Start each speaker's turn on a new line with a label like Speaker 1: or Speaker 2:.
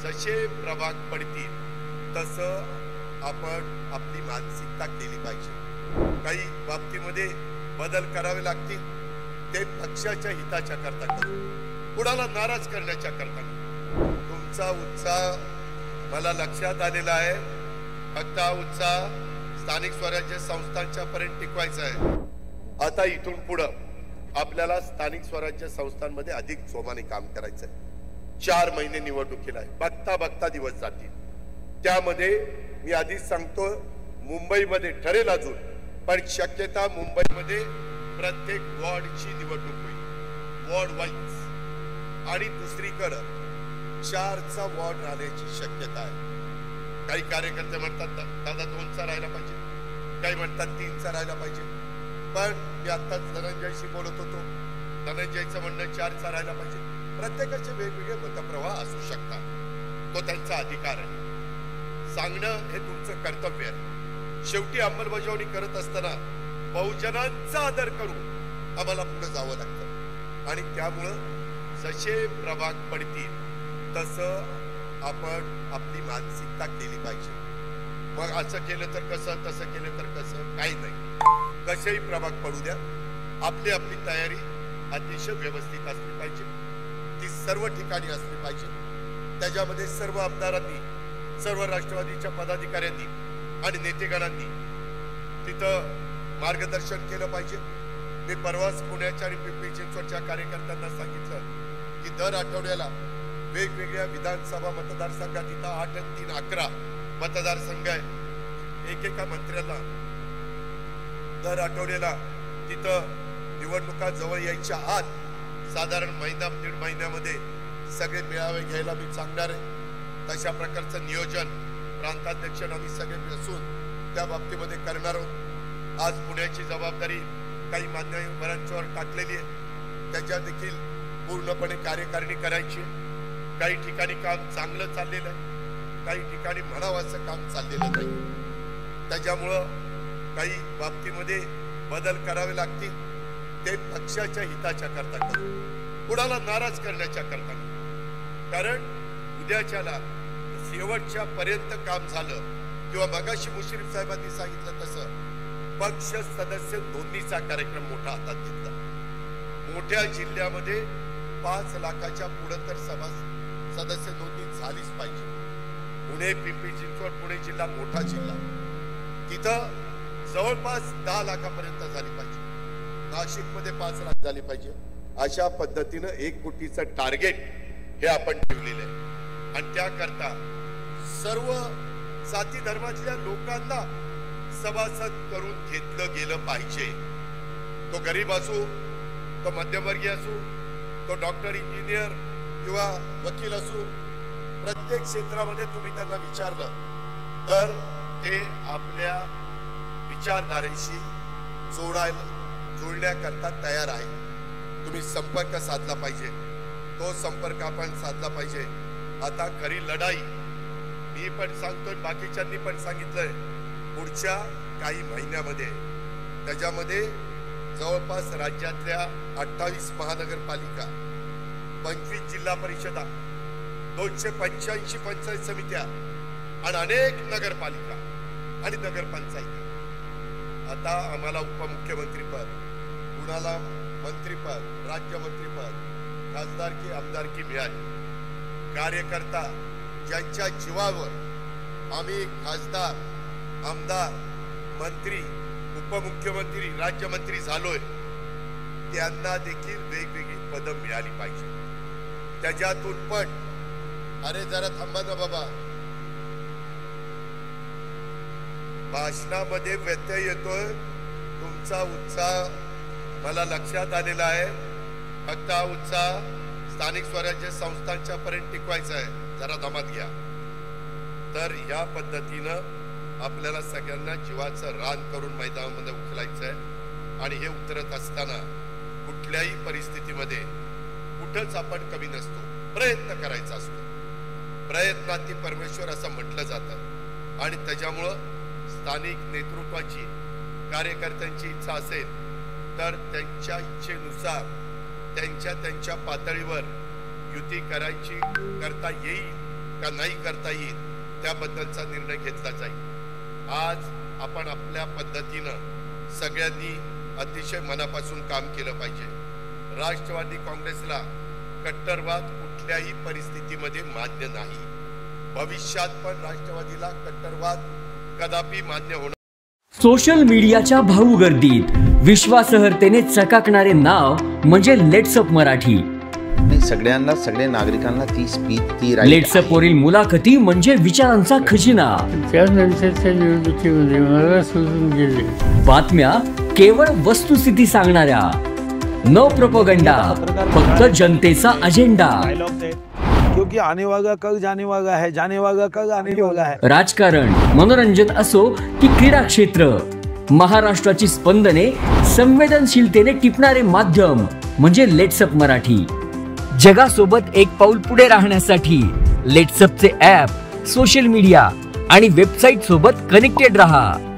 Speaker 1: जसे प्रभाग पडतील तसं आपण आपली मानसिकता केली पाहिजे। काही बाबतीमध्ये बदल करावे लागतील, ते पक्षाच्या हिताच्या करता करू, कुणाला नाराज करण्याच्या करता करू। तुमचा उत्साह मला लक्षात आलेला आहे, फक्त हा उत्साह स्थानिक स्वराज्य संस्थांच्या पर्यंत टिकवायचा आहे। आता इथून पुढे आपल्याला स्थानिक स्वराज्य संस्थांमध्ये अधिक जोमाने काम करायचं आहे। 4 महिने निवडणुकीला आहे, बघता बघता दिवस जातील। त्यामध्ये मी आधीच सांगतो, मुंबईमध्ये ठरेल अजून, पण शक्यता मुंबईमध्ये प्रत्येक वॉर्डची निवडणूक होईल, वॉर्ड वाईज, आणि दुसरीकडे 4चा वॉर्ड राहण्याची शक्यता आहे। काही कार्यकर्ते म्हणतात दादा 2चा राहायला पाहिजे, काही म्हणतात 3चा राहायला पाहिजे, पण मी आत्ताच धनंजयशी बोलत होतो, धनंजयचं म्हणणं 4चा राहायला पाहिजे। प्रत्येकाचे वेगवेगळे मतप्रवाह असू शकतात, तो त्यांचा अधिकार आहे। सांगणं हे तुमचं कर्तव्य आहे। शेवटी अंमलबजावणी करत असताना बहुजनांचा आदर करून आम्हाला पुढे जावं लागतं, आणि त्यामुळं जसे प्रभाग पडतील तसं आपण आपली मानसिकता केली पाहिजे। मग असं केलं तर कसं, तसं केलं तर कसं, काही नाही, कसेही प्रभाग पडू द्या, आपली आपली तयारी अतिशय व्यवस्थित असली पाहिजे, ती सर्व ठिकाणी असली पाहिजे। त्याच्यामध्ये सर्व आमदारांनी, सर्व राष्ट्रवादीच्या पदाधिकाऱ्यांनी आणि नेतेगणांनी तिथं मार्गदर्शन केलं पाहिजे। मी परवाच पुण्याच्या आणि पिंपरी चिंचवडच्या कार्यकर्त्यांना सांगितलं की दर आठवड्याला वेगवेगळ्या विधानसभा मतदारसंघात, इथं 8 आणि 3 11 मतदारसंघ आहे, एकेका मंत्र्याला दर आठवड्याला तिथं निवडणुका जवळ यायच्या आत साधारण महिना 1.5 महिन्यामध्ये सगळे मेळावे घ्यायला मी सांगणार आहे। तशा प्रकारचं नियोजन प्रांताध्यक्ष आम्ही सगळे मिळून त्या बाबतीमध्ये करणार आहोत। आज पुण्याची जबाबदारी काही मान्यवरांच्यावर टाकलेली आहे, त्याच्या देखील पूर्णपणे कार्यकारिणी करायची। काही ठिकाणी काम चांगलं चाललेलं आहे, काही ठिकाणी म्हणावं असं काम चाललेलं नाही। त्याच्यामुळं काही बाबतीमध्ये बदल करावे लागतील, ते पक्षाच्या हिताच्या करता करू, कुणाला नाराज करण्याच्या करता करू। कारण उद्याच्याला शेवटच्या पर्यंत काम झालं, किंवा मगाशी मुश्रीफ साहेबांनी सांगितलं तसं पक्ष सदस्य नोंदणीचा कार्यक्रम मोठा हातात घेतला। मोठ्या जिल्ह्यामध्ये 5 लाखाच्या पुढे तर सदस्य नोंदणी झालीच पाहिजे। पुणे, पिंपरी चिंचवड, पुणे जिल्हा मोठा जिल्हा, तिथं जवळपास 10 लाखापर्यंत झाली पाहिजे। नाशिकमध्ये 5 लाख झाली पाहिजे। अशा पद्धतीनं 1 कोटीचं टार्गेट हे आपण ठेवलेलं आहे, आणि त्याकरता सर्व जाती धर्मातल्या लोकांना सभासद करून घेतलं गेलं पाहिजे। तो गरीब असो, तो मध्यमवर्गीय असो, तो डॉक्टर, इंजिनियर किंवा वकील असो, प्रत्येक क्षेत्रामध्ये तुम्ही त्यांना विचारलं तर ते आपल्या विचारधारेशी जोडण्याकरता तयार आहे। तुम्ही संपर्क साधला पाहिजे, तो संपर्क आपण साधला पाहिजे। आता खरी लढाई मी पण सांगतोय, बाकीच्यांनी पण सांगितलंय, पुढच्या काही महिन्यामध्ये त्याच्यामध्ये जवळपास राज्यातल्या 28 महानगरपालिका, 25 जिल्हा परिषदा, 285 पंचायत समित्या आणि अनेक नगरपालिका आणि नगरपंचायत। आता आम्हाला उपमुख्यमंत्रीपद, कुणाला मंत्रीपद, राज्यमंत्रीपद, खासदारकी, आमदारकी मिळाली। कार्यकर्ता ज्यांच्या जीवावर आम्ही खासदार, आमदार, मंत्री, उपमुख्यमंत्री, राज्यमंत्री झालोय, त्यांना देखील वेगवेगळी पदं मिळाली पाहिजे। त्याच्यातून पण अरे जरा थांबा ना बाबा, भाषणामध्ये व्यत्यय येतोय, तुमचा उत्साह मला लक्षात आलेला आहे, फक्त हा उत्साह स्थानिक स्वराज्य संस्थांच्या पर्यंत टिकवायचा आहे, जरा दमात घ्या। तर या पद्धतीनं आपल्याला सगळ्यांना जीवाचं रान करून मैदानामध्ये उचलायचं आहे, आणि हे उतरत असताना कुठल्याही परिस्थितीमध्ये कुठंच आपण कमी नसतो, प्रयत्न करायचा असतो। प्रयत्नांती परमेश्वर असं म्हटलं जातं, आणि त्याच्यामुळं स्थानिक नेतृत्वाची, कार्यकर्त्यांची इच्छा असेल तर त्यांच्या इच्छेनुसार त्यांच्या पातळीवर युती करायची करता येईल, का नाही करता येईल त्याबद्दलचा निर्णय घेतला जाईल. आज आपण आपल्या पद्धतीनं सगळ्यांनी अतिशय मनापासून काम केलं पाहिजे. राष्ट्रवादी काँग्रेसला कट्टरवाद कुठल्याही परिस्थितीमध्ये मान्य नाही. भविष्यात पण राष्ट्रवादीला कट्टरवाद कदापि मान्य होणार.
Speaker 2: सोशल मीडियाच्या भाऊ गर्दीत विश्वासार्हतेने चकाकणारे नाव म्हणजे लेट्सअप मराठी.
Speaker 3: सगळ्यांना, सगळ्या नागरिकांना ती स्पीच, ती
Speaker 2: लेट्सअप वरील मुलाखती म्हणजे विचारांचा खजिना.
Speaker 4: त्यानंतरच्या निवडणुकीमध्ये मला सोडून गेले.
Speaker 2: बातम्या केवळ वस्तुस्थिती सांगणाऱ्या, न प्रोपगंडा, फक्त जनतेचा अजेंडा.
Speaker 5: क्योंकि आने वाला कल जाने वाला है, जाने वाला कल आने वाला है.
Speaker 2: राजकारण, मनोरंजन असो की क्रीडा क्षेत्र, महाराष्ट्राची स्पंदने संवेदनशीलतेने टिपणारे माध्यम म्हणजे लेट्सअप मराठी. जगासोबत एक पाऊल पुढे राहण्यासाठी लेट्सअपचे ॲप, सोशल मीडिया आणि वेबसाईट सोबत कनेक्टेड रहा.